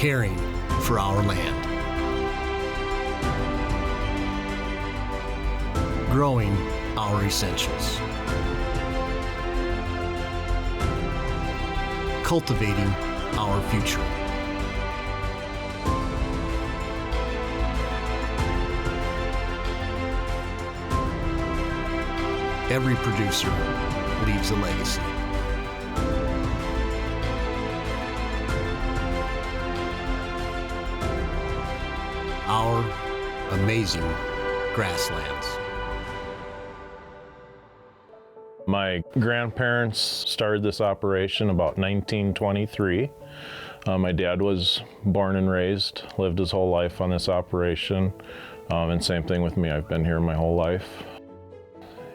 caring for our land. Growing our essentials. Cultivating our future. Every producer leaves a legacy. Our amazing grasslands. My grandparents started this operation about 1923. My dad was born and raised, lived his whole life on this operation, and same thing with me. I've been here my whole life.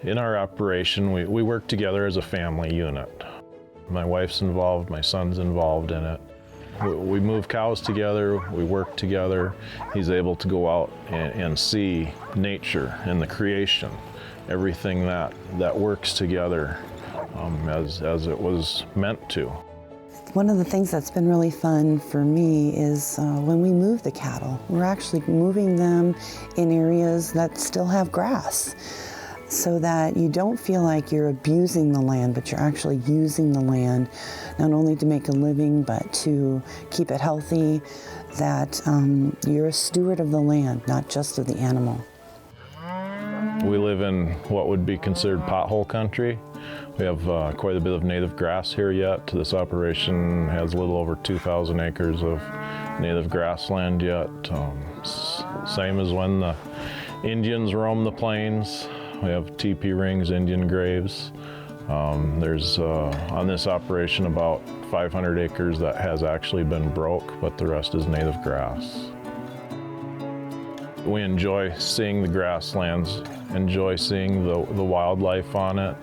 In our operation, we work together as a family unit. My wife's involved, my son's involved in it. We move cows together, we work together. He's able to go out and see nature and the creation, everything that works together as it was meant to. One of the things that's been really fun for me is when we move the cattle, we're actually moving them in areas that still have grass, so that you don't feel like you're abusing the land, but you're actually using the land, not only to make a living, but to keep it healthy, that you're a steward of the land, not just of the animal. We live in what would be considered pothole country. We have quite a bit of native grass here yet. This operation has a little over 2,000 acres of native grassland yet. Same as when the Indians roam the plains. We have teepee rings, Indian graves. There's on this operation about 500 acres that has actually been broke, but the rest is native grass. We enjoy seeing the grasslands, enjoy seeing the wildlife on it.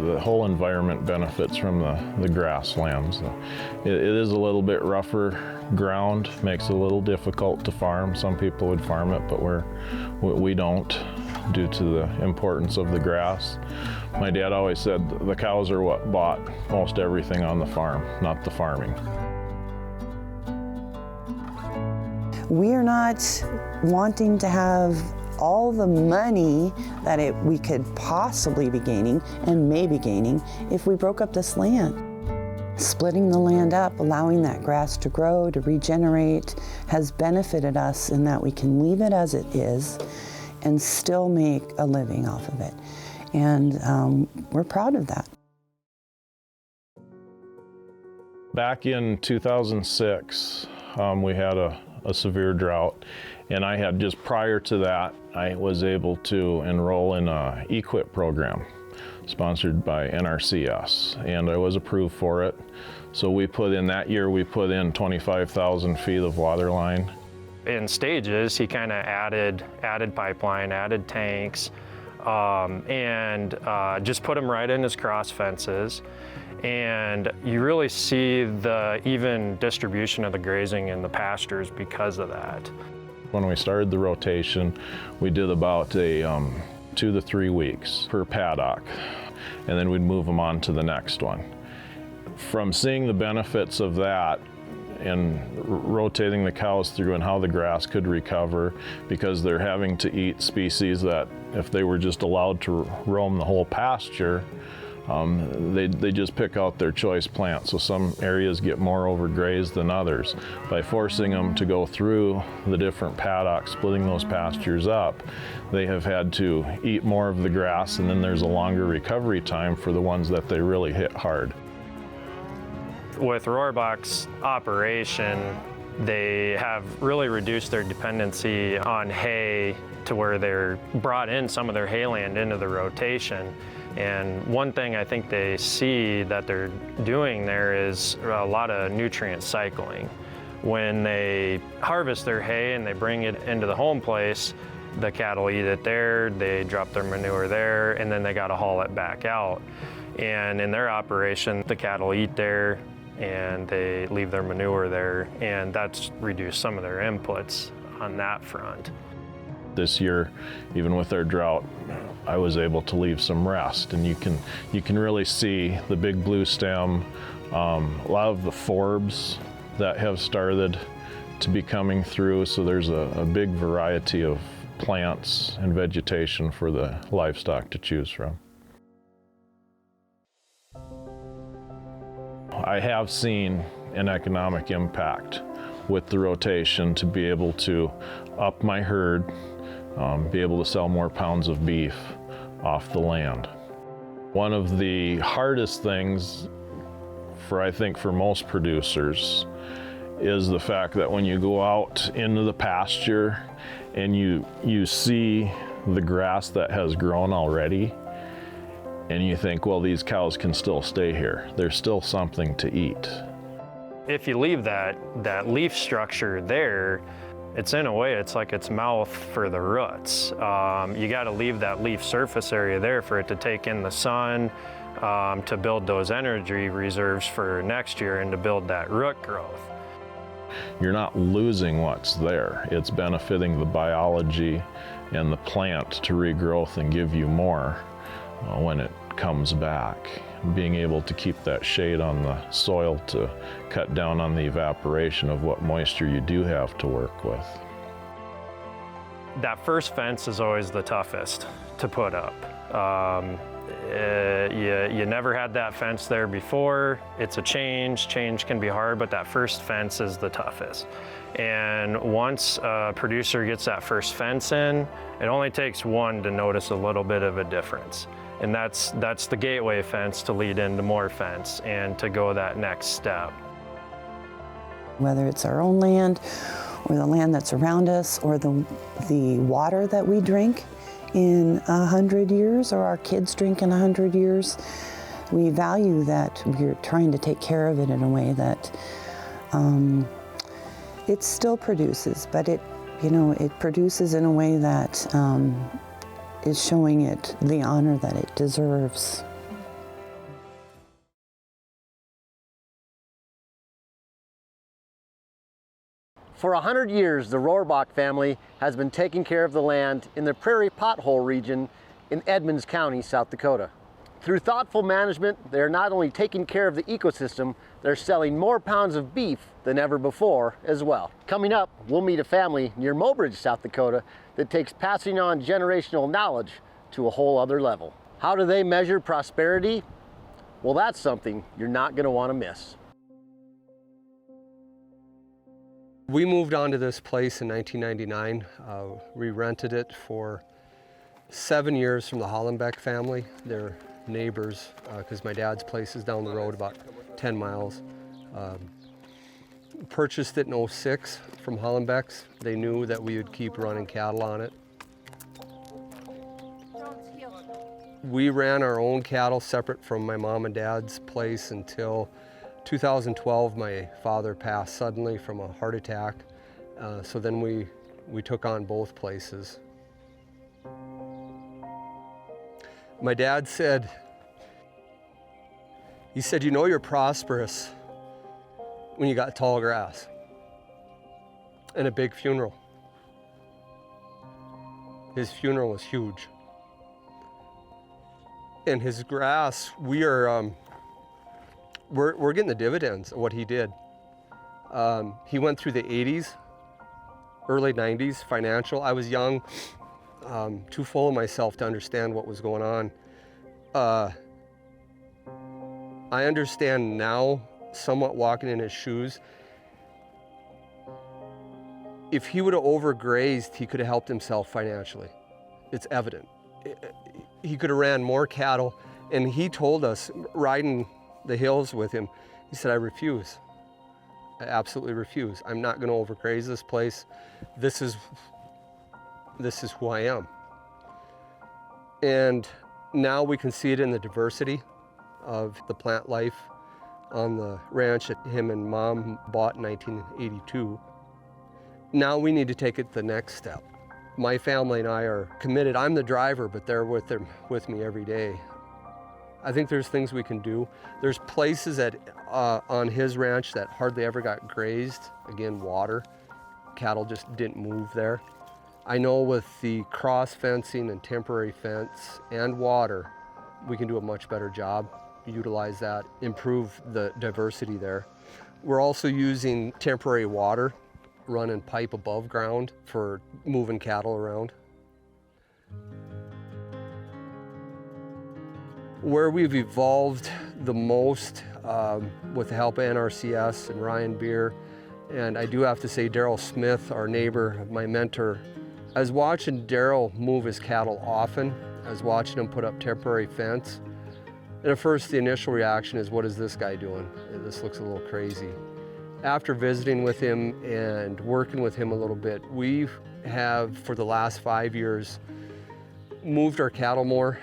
The whole environment benefits from the grasslands. It is a little bit rougher ground, makes it a little difficult to farm. Some people would farm it, but we don't, due to the importance of the grass. My dad always said the cows are what bought most everything on the farm, not the farming. We are not wanting to have all the money that we could possibly be gaining and may be gaining if we broke up this land. Splitting the land up, allowing that grass to grow, to regenerate, has benefited us in that we can leave it as it is and still make a living off of it. And we're proud of that. Back in 2006, we had a severe drought, and I had just prior to that, I was able to enroll in a EQIP program sponsored by NRCS, and I was approved for it. So that year we put in 25,000 feet of water line. In stages, he kind of added pipeline, added tanks, and just put them right in his cross fences. And you really see the even distribution of the grazing in the pastures because of that. When we started the rotation, we did about 2 to 3 weeks per paddock, and then we'd move them on to the next one. From seeing the benefits of that and rotating the cows through and how the grass could recover, because they're having to eat species that if they were just allowed to roam the whole pasture, they just pick out their choice plants. So some areas get more overgrazed than others. By forcing them to go through the different paddocks, splitting those pastures up, they have had to eat more of the grass, and then there's a longer recovery time for the ones that they really hit hard. With Rohrbach's operation, they have really reduced their dependency on hay to where they're brought in some of their hayland into the rotation. And one thing I think they see that they're doing there is a lot of nutrient cycling. When they harvest their hay and they bring it into the home place, the cattle eat it there, they drop their manure there, and then they got to haul it back out. And in their operation, the cattle eat there and they leave their manure there, and that's reduced some of their inputs on that front. This year, even with our drought, I was able to leave some rest, and you can really see the big blue stem, a lot of the forbs that have started to be coming through, so there's a big variety of plants and vegetation for the livestock to choose from. I have seen an economic impact with the rotation to be able to up my herd, be able to sell more pounds of beef off the land. One of the hardest things I think for most producers is the fact that when you go out into the pasture and you see the grass that has grown already, and you think, well, these cows can still stay here. There's still something to eat. If you leave that leaf structure there, it's in a way, it's like its mouth for the roots. You got to leave that leaf surface area there for it to take in the sun, to build those energy reserves for next year and to build that root growth. You're not losing what's there. It's benefiting the biology and the plant to regrowth and give you more when it comes back. Being able to keep that shade on the soil to cut down on the evaporation of what moisture you do have to work with. That first fence is always the toughest to put up. You never had that fence there before. It's a change. Change can be hard, but that first fence is the toughest. And once a producer gets that first fence in, it only takes one to notice a little bit of a difference. And that's the gateway fence to lead into more fence and to go that next step. Whether it's our own land or the land that's around us or the water that we drink in 100 years or our kids drink in 100 years, we value that we're trying to take care of it in a way that it still produces, but it produces in a way that is showing it the honor that it deserves. For 100 years, the Rohrbach family has been taking care of the land in the Prairie Pothole region in Edmonds County, South Dakota. Through thoughtful management, they're not only taking care of the ecosystem, they're selling more pounds of beef than ever before as well. Coming up, we'll meet a family near Mobridge, South Dakota that takes passing on generational knowledge to a whole other level. How do they measure prosperity? Well, that's something you're not going to want to miss. We moved onto this place in 1999. We rented it for 7 years from the Homegrown family. They're neighbors because my dad's place is down the road about 10 miles. Purchased it in 2006 from Homegrown's. They knew that we would keep running cattle on it. We ran our own cattle separate from my mom and dad's place until 2012. My father passed suddenly from a heart attack. So then we took on both places. My dad said, you know you're prosperous when you got tall grass and a big funeral. His funeral was huge. And his grass, we're getting the dividends of what he did. He went through the 80s, early 90s, financial. I was young, too full of myself to understand what was going on. I understand now, somewhat walking in his shoes. If he would have overgrazed, he could have helped himself financially. It's evident. He could have ran more cattle, and he told us, riding the hills with him, he said, I refuse. I absolutely refuse. I'm not going to overgraze this place. This is who I am. And now we can see it in the diversity of the plant life on the ranch that him and Mom bought in 1982. Now we need to take it the next step. My family and I are committed. I'm the driver, but they're with me every day. I think there's things we can do. There's places on his ranch that hardly ever got grazed. Again, water. Cattle just didn't move there. I know with the cross fencing and temporary fence and water, we can do a much better job, utilize that, improve the diversity there. We're also using temporary water, running pipe above ground for moving cattle around. Where we've evolved the most with the help of NRCS and Ryan Beer, and I do have to say Daryl Smith, our neighbor, my mentor. I was watching Daryl move his cattle often. I was watching him put up temporary fence. And at first the initial reaction is, what is this guy doing? This looks a little crazy. After visiting with him and working with him a little bit, we have, for the last 5 years, moved our cattle more,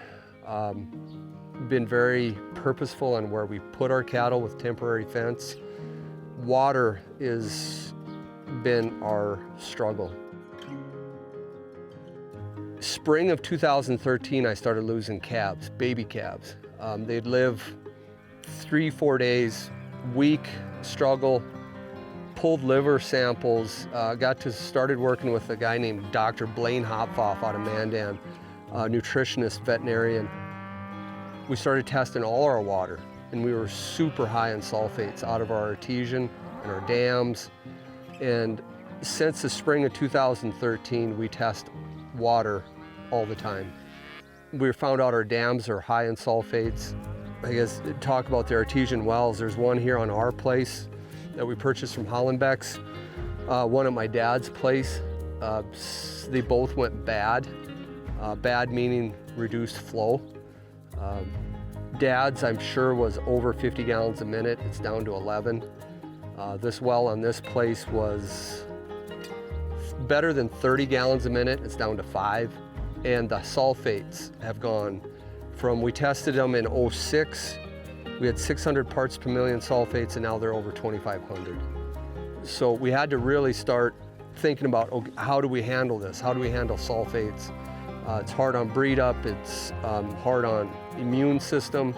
been very purposeful on where we put our cattle with temporary fence. Water has been our struggle. Spring of 2013, I started losing calves, baby calves. They'd live 3-4 days, weak, struggle, pulled liver samples, started working with a guy named Dr. Blaine Hopfoff out of Mandan, a nutritionist, veterinarian. We started testing all our water, and we were super high in sulfates out of our artesian and our dams. And since the spring of 2013, we test water all the time. We found out our dams are high in sulfates. I guess talk about the artesian wells. There's one here on our place that we purchased from Hollenbeck's, one at my dad's place. They both went bad. Bad meaning reduced flow. Dad's, I'm sure, was over 50 gallons a minute. It's down to 11. This well on this place was better than 30 gallons a minute. It's down to 5. And the sulfates have gone from, we tested them in 06, we had 600 parts per million sulfates, and now they're over 2,500. So we had to really start thinking about, okay, how do we handle this? How do we handle sulfates? It's hard on breed up, it's hard on immune system.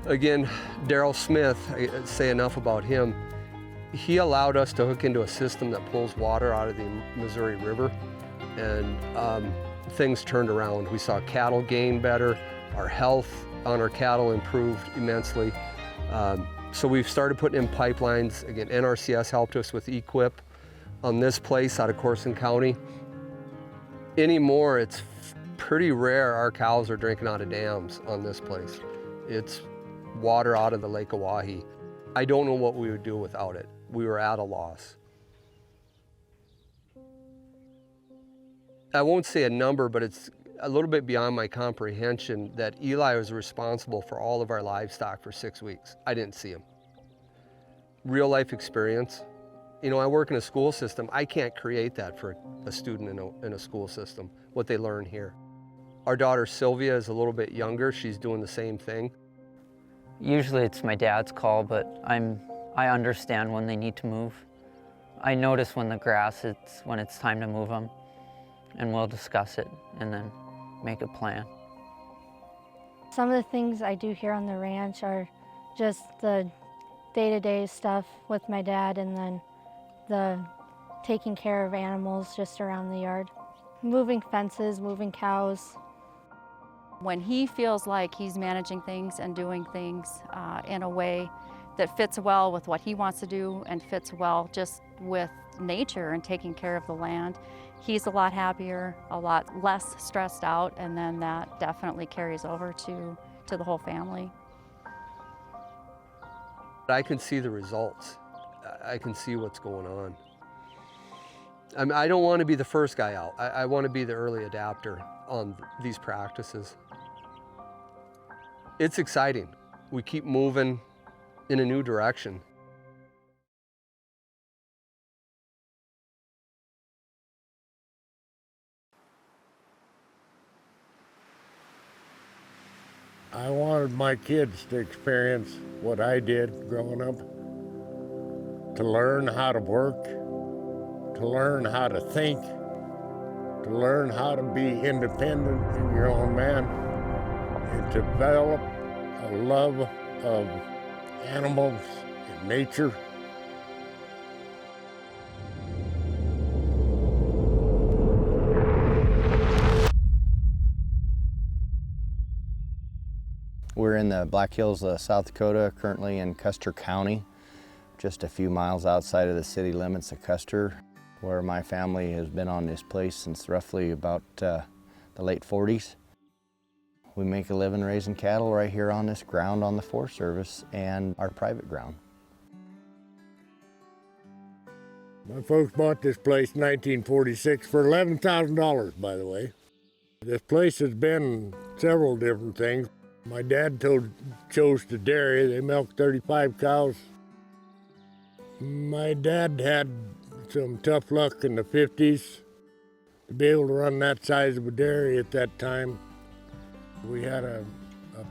Again, Daryl Smith, I say enough about him. He allowed us to hook into a system that pulls water out of the Missouri River, and things turned around. We saw cattle gain better, our health on our cattle improved immensely. So we've started putting in pipelines. Again, NRCS helped us with equip on this place out of Corson County. Anymore, it's pretty rare our cows are drinking out of dams on this place. It's water out of the Lake Oahe. I don't know what we would do without it. We were at a loss. I won't say a number, but it's a little bit beyond my comprehension that Eli was responsible for all of our livestock for 6 weeks. I didn't see him. Real life experience. You know, I work in a school system. I can't create that for a student in a school system, what they learn here. Our daughter Sylvia is a little bit younger. She's doing the same thing. Usually it's my dad's call, but I understand when they need to move. I notice when when it's time to move them, and we'll discuss it and then make a plan. Some of the things I do here on the ranch are just the day-to-day stuff with my dad, and then the taking care of animals just around the yard. Moving fences, moving cows. When he feels like he's managing things and doing things in a way that fits well with what he wants to do and fits well just with nature and taking care of the land, he's a lot happier, a lot less stressed out, and then that definitely carries over to the whole family. I can see the results. I can see what's going on. I don't want to be the first guy out. I want to be the early adapter on these practices. It's exciting. We keep moving in a new direction. I wanted my kids to experience what I did growing up, to learn how to work, to learn how to think, to learn how to be independent in your own man, and to develop a love of animals and nature. We're in the Black Hills of South Dakota, currently in Custer County. just a few miles outside of the city limits of Custer, where my family has been on this place since roughly about the late 40s. We make a living raising cattle right here on this ground on the Forest Service and our private ground. My folks bought this place in 1946 for $11,000, by the way. This place has been several different things. My dad chose to dairy. They milked 35 cows. My dad had some tough luck in the 50s to be able to run that size of a dairy at that time. We had a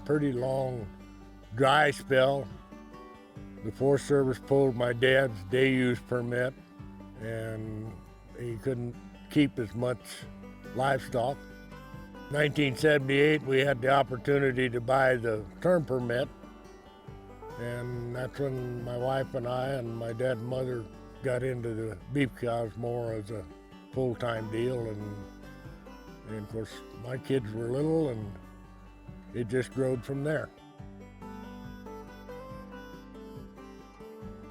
pretty long dry spell. The Forest Service pulled my dad's day use permit, and he couldn't keep as much livestock. 1978, we had the opportunity to buy the term permit, and that's when my wife and I and my dad and mother got into the beef cows more as a full-time deal, and of course my kids were little, and it just growed from there.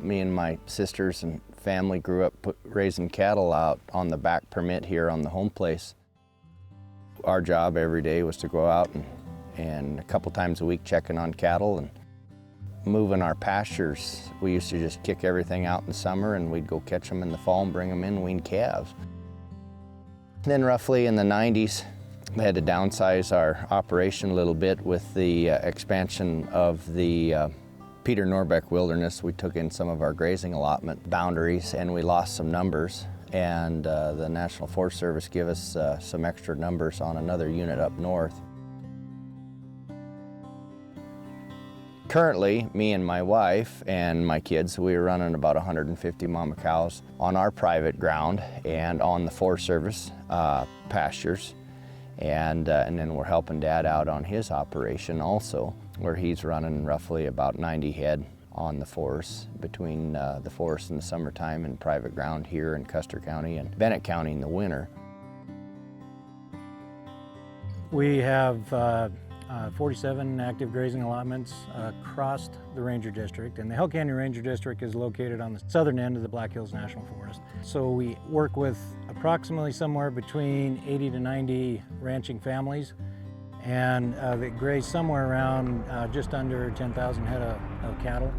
Me and my sisters and family grew up raising cattle out on the back permit here on the home place. Our job every day was to go out and a couple times a week checking on cattle and moving our pastures. We used to just kick everything out in the summer, and we'd go catch them in the fall and bring them in and wean calves. Then roughly in the 90s, we had to downsize our operation a little bit with the expansion of the Peter Rohrbach wilderness. We took in some of our grazing allotment boundaries, and we lost some numbers. And the National Forest Service gave us some extra numbers on another unit up north. Currently, me and my wife and my kids, we are running about 150 mama cows on our private ground and on the Forest Service pastures. And then we're helping Dad out on his operation also, where he's running roughly about 90 head on the forest, between the forest in the summertime and private ground here in Custer County and Bennett County in the winter. We have 47 active grazing allotments across the Ranger District, and the Hell Canyon Ranger District is located on the southern end of the Black Hills National Forest. So we work with approximately somewhere between 80 to 90 ranching families, and they graze somewhere around just under 10,000 head of cattle,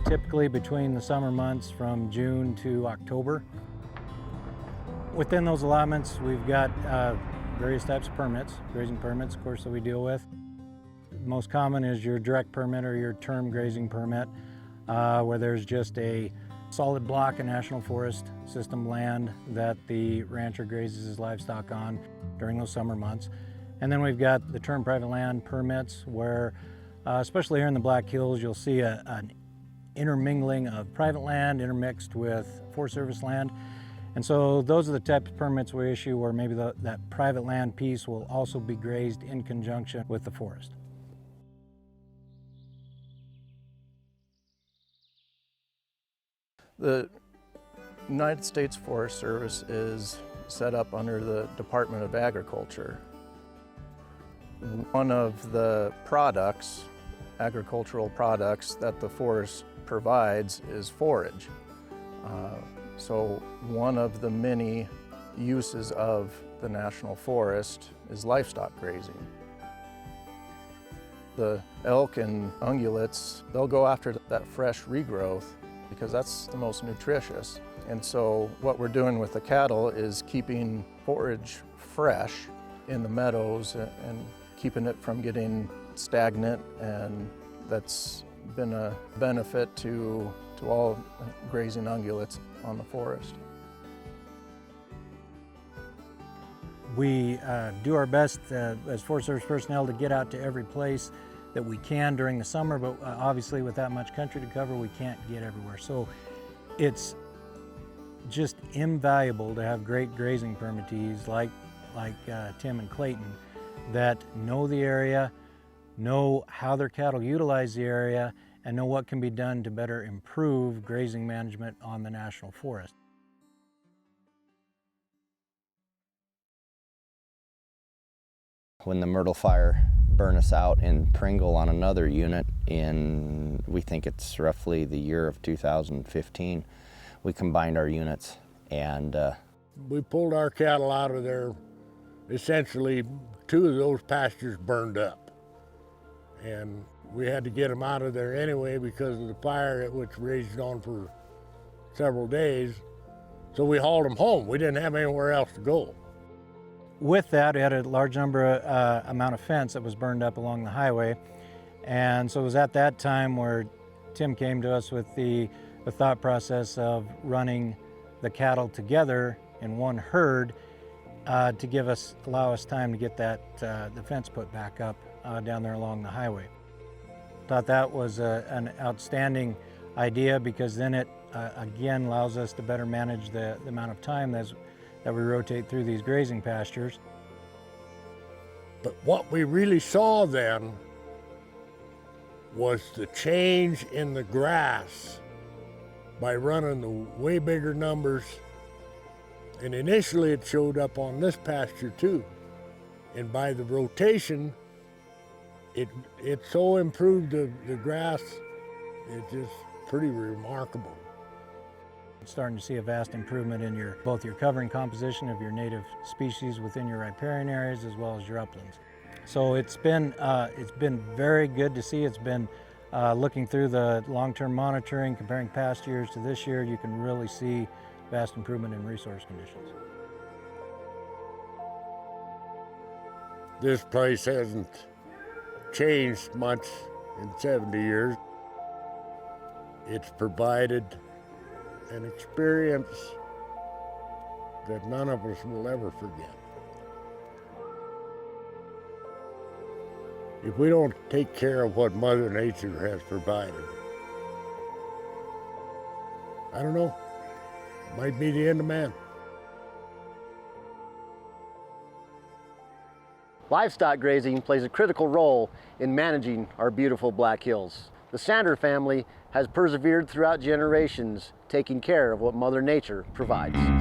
typically between the summer months from June to October. Within those allotments, we've got various types of permits, grazing permits, of course, that we deal with. The most common is your direct permit or your term grazing permit, where there's just a solid block of National Forest System land that the rancher grazes his livestock on during those summer months. And then we've got the term private land permits, where, especially here in the Black Hills, you'll see an intermingling of private land intermixed with Forest Service land. And so those are the types of permits we issue where maybe that private land piece will also be grazed in conjunction with the forest. The United States Forest Service is set up under the Department of Agriculture. One of the products, agricultural products, that the forest provides is forage. So one of the many uses of the National Forest is livestock grazing. The elk and ungulates, they'll go after that fresh regrowth because that's the most nutritious. And so what we're doing with the cattle is keeping forage fresh in the meadows and keeping it from getting stagnant, and that's been a benefit to all grazing ungulates on the forest. We do our best as Forest Service personnel to get out to every place that we can during the summer, but obviously with that much country to cover, we can't get everywhere. So it's just invaluable to have great grazing permittees like Tim and Clayton that know the area, know how their cattle utilize the area, and know what can be done to better improve grazing management on the National Forest. When the Myrtle Fire burn us out in Pringle on another unit in, we think it's roughly the year of 2015. We combined our units and we pulled our cattle out of there. Essentially, 2 of those pastures burned up. And we had to get them out of there anyway because of the fire which raged on for several days. So we hauled them home. We didn't have anywhere else to go. With that, we had a large amount of fence that was burned up along the highway. And so it was at that time where Tim came to us with the thought process of running the cattle together in one herd to allow us time to get the fence put back up down there along the highway. Thought that was an outstanding idea because then it again allows us to better manage the amount of time that we rotate through these grazing pastures. But what we really saw then was the change in the grass by running the way bigger numbers. And initially it showed up on this pasture too. And by the rotation, it so improved the grass, it's just pretty remarkable. Starting to see a vast improvement in both your covering composition of your native species within your riparian areas as well as your uplands. So it's been very good to see. It's been looking through the long-term monitoring, comparing past years to this year, you can really see vast improvement in resource conditions. This place hasn't changed much in 70 years. It's provided an experience that none of us will ever forget. If we don't take care of what Mother Nature has provided, I don't know, it might be the end of man. Livestock grazing plays a critical role in managing our beautiful Black Hills. The Sander family has persevered throughout generations, taking care of what Mother Nature provides.